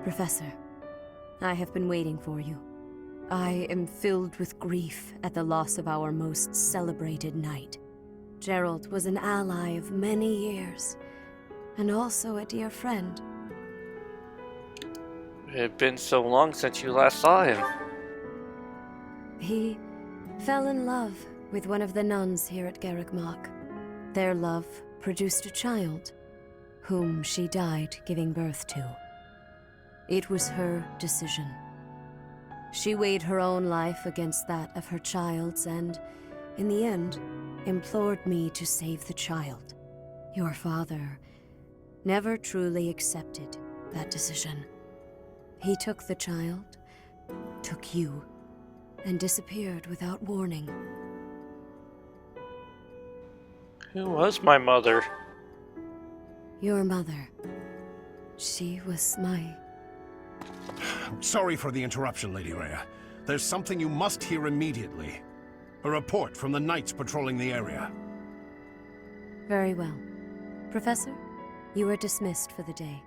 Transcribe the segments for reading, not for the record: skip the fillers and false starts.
Professor, I have been waiting for you. I am filled with grief at the loss of our most celebrated knight. Gerald was an ally of many years, and also a dear friend. It had been so long since you last saw him. He fell in love with one of the nuns here at Garrigmach. Their love produced a child, whom she died giving birth to. It was her decision. She weighed her own life against that of her child's and, in the end, implored me to save the child. Your father never truly accepted that decision. He took the child, took you, and disappeared without warning. Who was my mother? Your mother. She was my... Sorry for the interruption, Lady Rhea. There's something you must hear immediately. A report from the knights patrolling the area. Very well. Professor, you are dismissed for the day.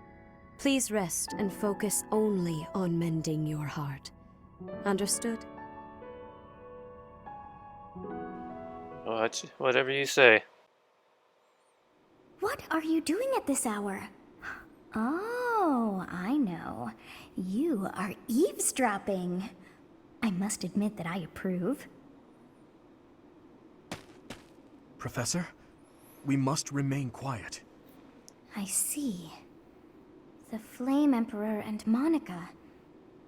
Please rest and focus only on mending your heart. Understood? Whatever you say. What are you doing at this hour? Oh, I know. You are eavesdropping. I must admit that I approve. Professor, we must remain quiet. I see. The Flame Emperor and Monica.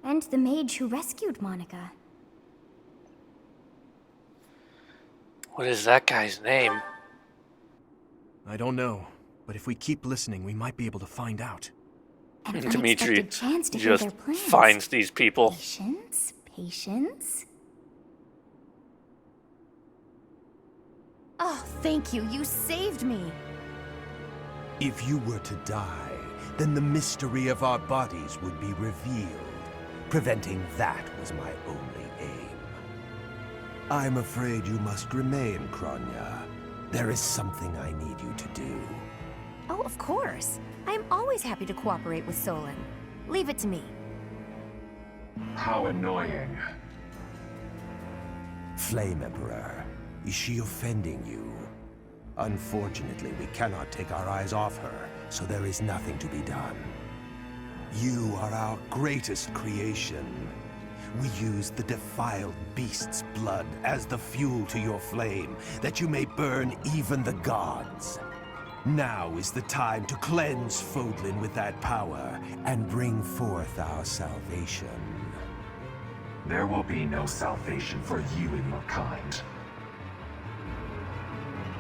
And the mage who rescued Monica. What is that guy's name? I don't know, but if we keep listening, we might be able to find out. An Dimitri unexpected chance to hear just their plans. finds these people. Patience, patience. Oh, thank you. You saved me. If you were to die, then the mystery of our bodies would be revealed. Preventing that was my only aim. I'm afraid you must remain, Kronya. There is something I need you to do. Oh, of course. I am always happy to cooperate with Solon. Leave it to me. How annoying. Flame Emperor, is she offending you? Unfortunately, we cannot take our eyes off her, so there is nothing to be done. You are our greatest creation. We use the defiled beast's blood as the fuel to your flame, that you may burn even the gods. Now is the time to cleanse Fodlan with that power and bring forth our salvation. There will be no salvation for you and your kind.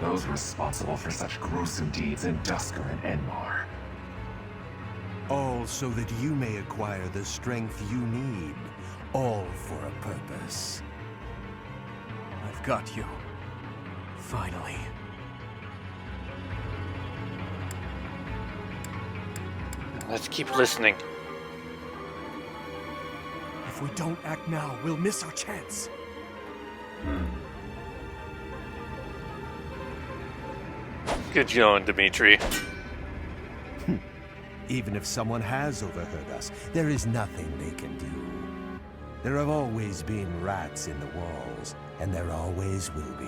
Those responsible for such gruesome deeds in Dusker and Enmar. All so that you may acquire the strength you need. All for a purpose. I've got you. Finally. Let's keep listening. If we don't act now, we'll miss our chance. Good going, Dimitri. Even if someone has overheard us, there is nothing they can do. There have always been rats in the walls, and there always will be.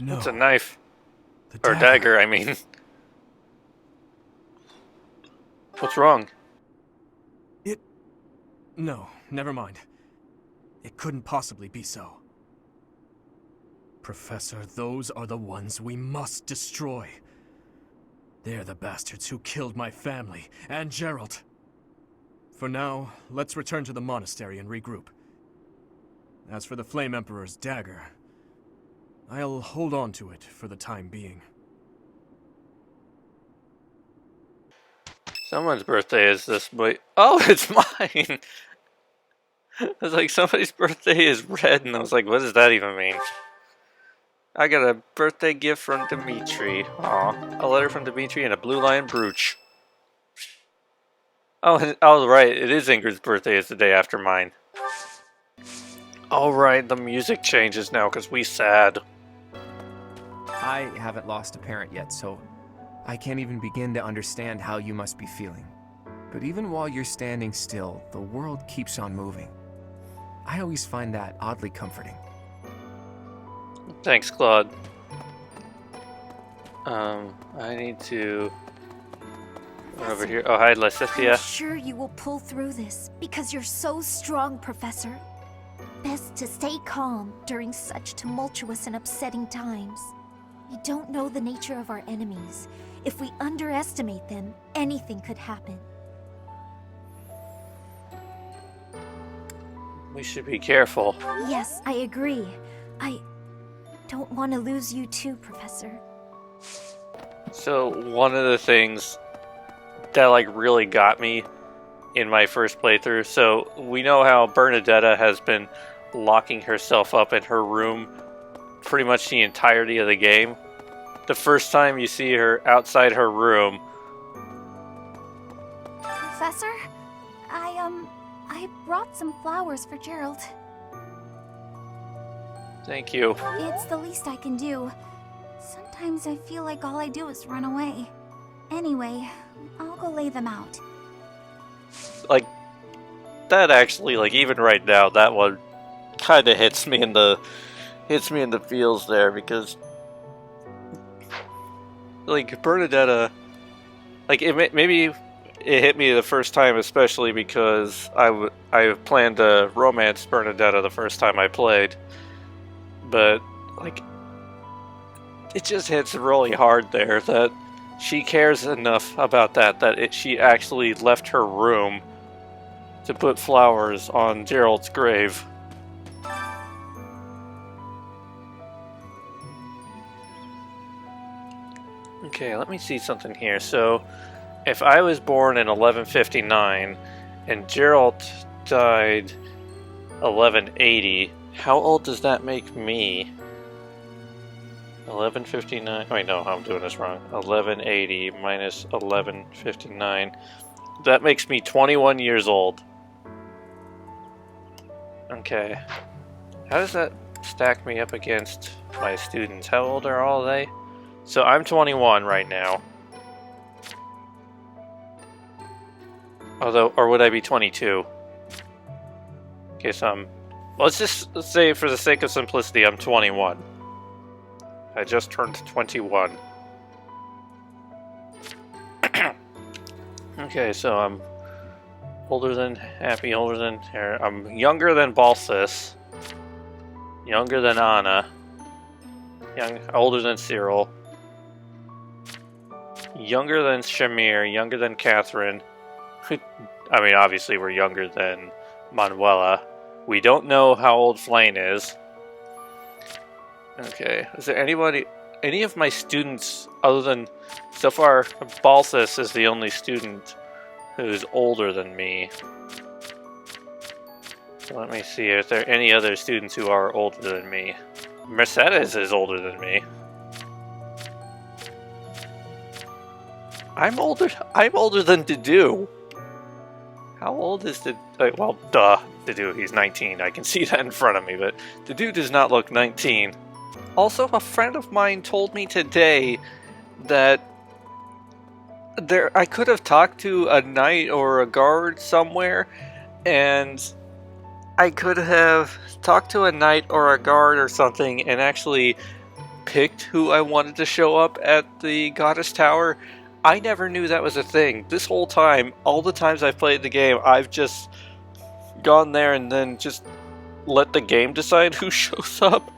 No. It's a knife. The Or dagger, I mean. What's wrong? No, never mind. It couldn't possibly be so. Professor, those are the ones we must destroy. They're the bastards who killed my family, and Gerald. For now, let's return to the monastery and regroup. As for the Flame Emperor's dagger, I'll hold on to it for the time being. Someone's birthday is this week. Oh, it's mine! I was like, somebody's birthday is red, and I was like, what does that even mean? I got a birthday gift from Dimitri. Aw, a letter from Dimitri and a blue lion brooch. Oh, right. It is Ingrid's birthday. It's the day after mine. All right. The music changes now because we sad. I haven't lost a parent yet, so I can't even begin to understand how you must be feeling. But even while you're standing still, the world keeps on moving. I always find that oddly comforting. Thanks, Claude. I need to run over here. Oh, hi, I'm Leticia. sure you will pull through this because you're so strong, Professor. Best to stay calm during such tumultuous and upsetting times. We don't know the nature of our enemies. If we underestimate them, anything could happen. We should be careful. Yes, I agree. I don't want to lose you too, Professor. So, one of the things that, like, really got me in my first playthrough, so we know how Bernadetta has been locking herself up in her room pretty much the entirety of the game. The first time you see her outside her room... Professor, I brought some flowers for Gerald. Thank you. It's the least I can do. Sometimes I feel like all I do is run away. Anyway, I'll go lay them out. Like, that actually, like, even right now, that one kind of hits me in the feels there, because, like, Bernadetta, like, maybe it hit me the first time, especially because I planned to romance Bernadetta the first time I played, but, like, it just hits really hard there that she cares enough about that she actually left her room to put flowers on Gerald's grave. Okay, let me see something here. So, if I was born in 1159 and Gerald died 1180, how old does that make me? 1159. Wait, no, I'm doing this wrong. 1180 minus 1159. That makes me 21 years old. Okay. How does that stack me up against my students? How old are all they? So I'm 21 right now. Although, or would I be 22? Okay, so let's say for the sake of simplicity, I'm 21. I just turned 21. Okay, so I'm older than Happy, older than... I'm younger than Balsis. Younger than Anna. Older than Cyril. Younger than Shamir. Younger than Catherine. I mean, obviously we're younger than Manuela. We don't know how old Flayn is. Okay, is there any of my students other than, so far, Balsis is the only student who's older than me. So let me see, if there are any other students who are older than me. Mercedes is older than me. I'm older than Dedue. How old is Dedue? Well, duh, Dedue, he's 19. I can see that in front of me, but Dedue does not look 19. Also, a friend of mine told me today that I could have talked to a knight or a guard somewhere, and I could have talked to a knight or a guard or something and actually picked who I wanted to show up at the Goddess Tower. I never knew that was a thing. This whole time, all the times I've played the game, I've just gone there and then just let the game decide who shows up.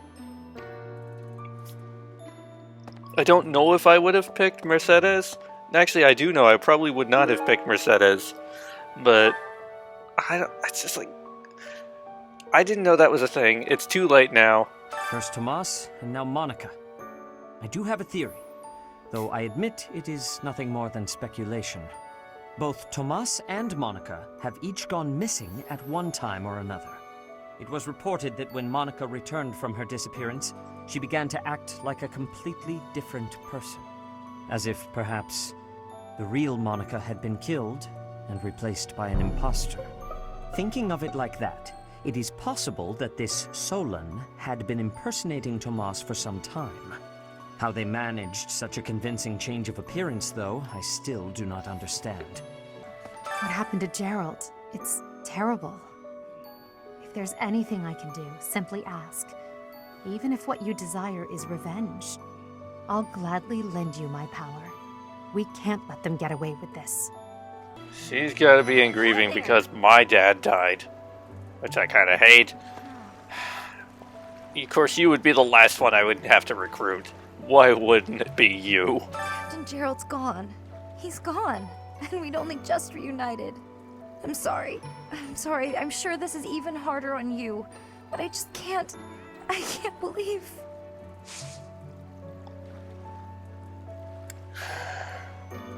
I don't know if I would have picked Mercedes. Actually, I do know I probably would not have picked Mercedes. But it's just like, I didn't know that was a thing. It's too late now. First Tomas, and now Monica. I do have a theory, though I admit it is nothing more than speculation. Both Tomas and Monica have each gone missing at one time or another. It was reported that when Monica returned from her disappearance, she began to act like a completely different person. As if, perhaps, the real Monica had been killed, and replaced by an imposter. Thinking of it like that, it is possible that this Solon had been impersonating Tomas for some time. How they managed such a convincing change of appearance, though, I still do not understand. What happened to Gerald? It's terrible. If there's anything I can do, simply ask. Even if what you desire is revenge, I'll gladly lend you my power. We can't let them get away with this. She's got to be in grieving because my dad died, which I kind of hate. Of course, you would be the last one I would have to recruit. Why wouldn't it be you? Captain Gerald's gone. He's gone. And we'd only just reunited. I'm sorry. I'm sorry. I'm sure this is even harder on you. But I just can't. I can't believe.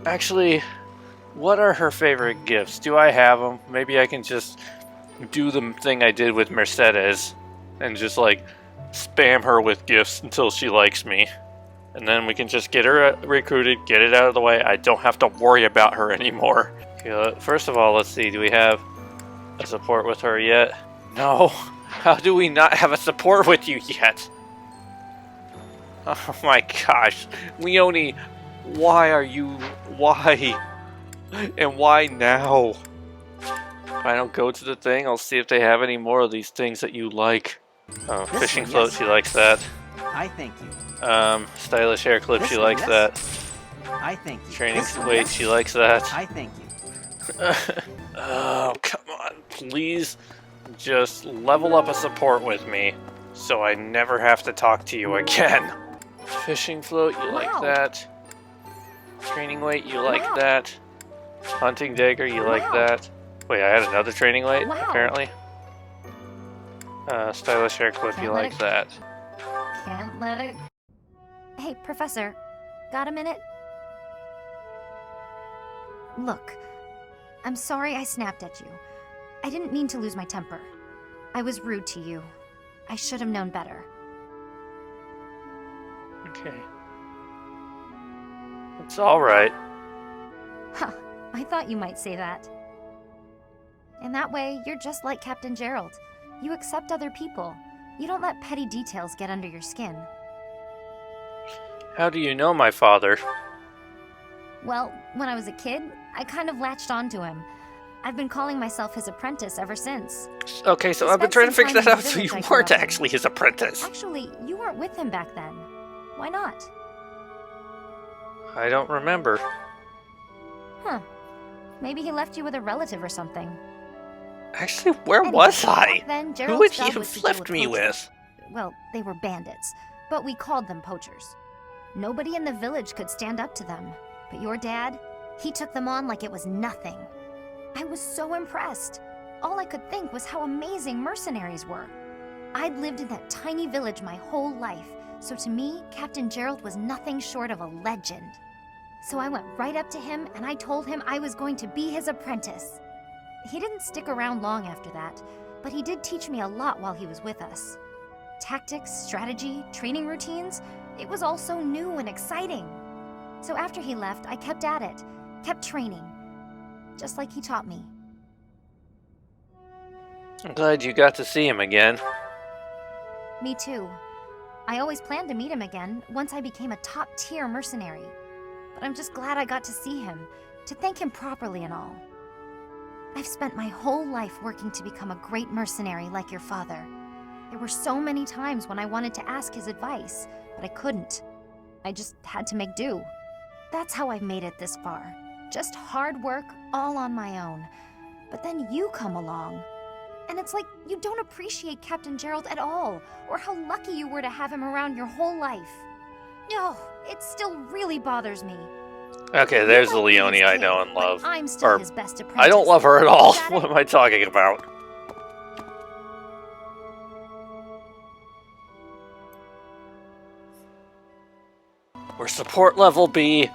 Actually, what are her favorite gifts? Do I have them? Maybe I can just do the thing I did with Mercedes and just like spam her with gifts until she likes me. And then we can just get her recruited, get it out of the way. I don't have to worry about her anymore. Okay, first of all, let's see. Do we have a support with her yet? No. How do we not have a support with you yet? Oh my gosh. Leonie, why are you... Why? And why now? If I don't go to the thing, I'll see if they have any more of these things that you like. Oh, fishing float, she likes that. I thank you. Stylish hair clip, she likes that. I thank you. Training weight, she likes that. I thank you. Oh, come on, please. Just level up a support with me, so I never have to talk to you again. Fishing float, you like that. Training weight, you like that. Hunting dagger, you like that. Wait, I had another training weight, apparently. Stylish hair clip, you like that. Can't let it... Hey, Professor. Got a minute? Look, I'm sorry I snapped at you. I didn't mean to lose my temper. I was rude to you. I should have known better. Okay. It's alright. Huh, I thought you might say that. In that way, you're just like Captain Gerald. You accept other people. You don't let petty details get under your skin. How do you know my father? Well, when I was a kid, I kind of latched onto him. I've been calling myself his apprentice ever since. Okay, so I've been trying to figure that out, so you weren't actually his apprentice. Actually, you weren't with him back then. Why not? I don't remember. Huh. Maybe he left you with a relative or something. Actually, where was I? Then, Who would he have left me with? Well, they were bandits, but we called them poachers. Nobody in the village could stand up to them. But your dad, he took them on like it was nothing. I was so impressed. All I could think was how amazing mercenaries were. I'd lived in that tiny village my whole life, so to me, Captain Gerald was nothing short of a legend. So I went right up to him and I told him I was going to be his apprentice. He didn't stick around long after that, but he did teach me a lot while he was with us. Tactics, strategy, training routines, it was all so new and exciting. So after he left, I kept at it, kept training, just like he taught me. I'm glad you got to see him again. Me too. I always planned to meet him again once I became a top-tier mercenary. But I'm just glad I got to see him, to thank him properly and all. I've spent my whole life working to become a great mercenary like your father. There were so many times when I wanted to ask his advice, but I couldn't. I just had to make do. That's how I've made it this far. Just hard work, all on my own. But then you come along. And it's like you don't appreciate Captain Gerald at all, or how lucky you were to have him around your whole life. No, it still really bothers me. Okay, there's the Leonie I know and love. I'm still his best apprentice. I don't love her at all. What am I talking about? We're support level B.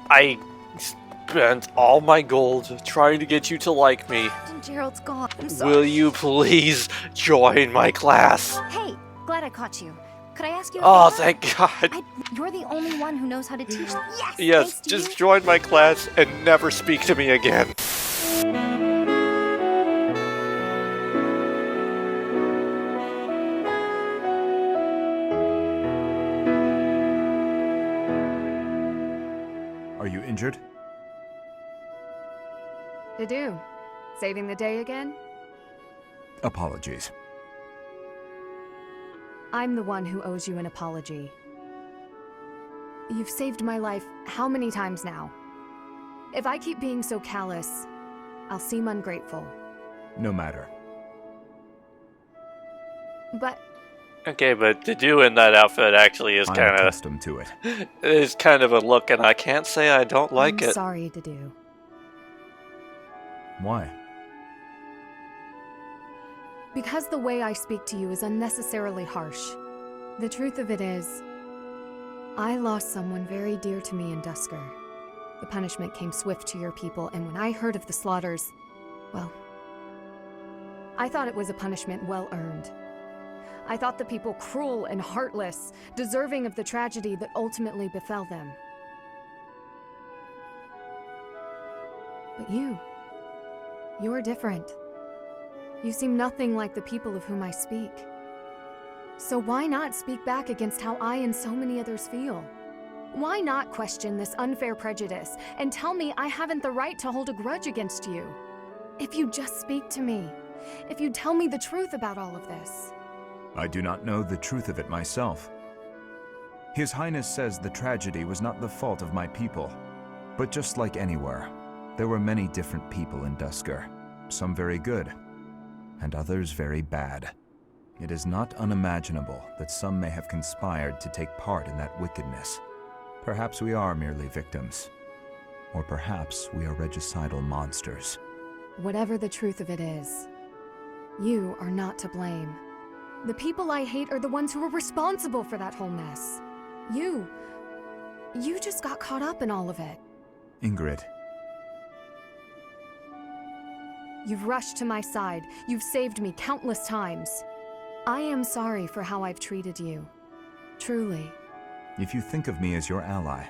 I spent all my gold trying to get you to like me. Captain Gerald's gone. I'm sorry. Will you please join my class? Hey, glad I caught you. Could I ask you a Oh, favor? thank God. You're the only one who knows how to teach. Yes! Yes, just join my class and never speak to me again. Didu, saving the day again? Apologies. I'm the one who owes you an apology. You've saved my life how many times now? If I keep being so callous, I'll seem ungrateful. No matter. But... Okay, but Didu in that outfit actually is I'm kind of... accustomed to it. is kind of a look, and I can't say I don't like I'm it. sorry, Didu. Why? Because the way I speak to you is unnecessarily harsh. The truth of it is, I lost someone very dear to me in Dusker. The punishment came swift to your people, and when I heard of the slaughters, well, I thought it was a punishment well earned. I thought the people cruel and heartless, deserving of the tragedy that ultimately befell them. But you're different. You seem nothing like the people of whom I speak. So why not speak back against how I and so many others feel? Why not question this unfair prejudice and tell me I haven't the right to hold a grudge against you? If you just speak to me, if you tell me the truth about all of this. I do not know the truth of it myself. His Highness says the tragedy was not the fault of my people. But just like anywhere, there were many different people in Dusker. Some very good, and others very bad. It is not unimaginable that some may have conspired to take part in that wickedness. Perhaps we are merely victims. Or perhaps we are regicidal monsters. Whatever the truth of it is, you are not to blame. The people I hate are the ones who are responsible for that whole mess. You just got caught up in all of it. Ingrid. You've rushed to my side. You've saved me countless times. I am sorry for how I've treated you. Truly. If you think of me as your ally,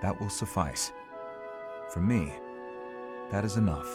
that will suffice. For me, that is enough.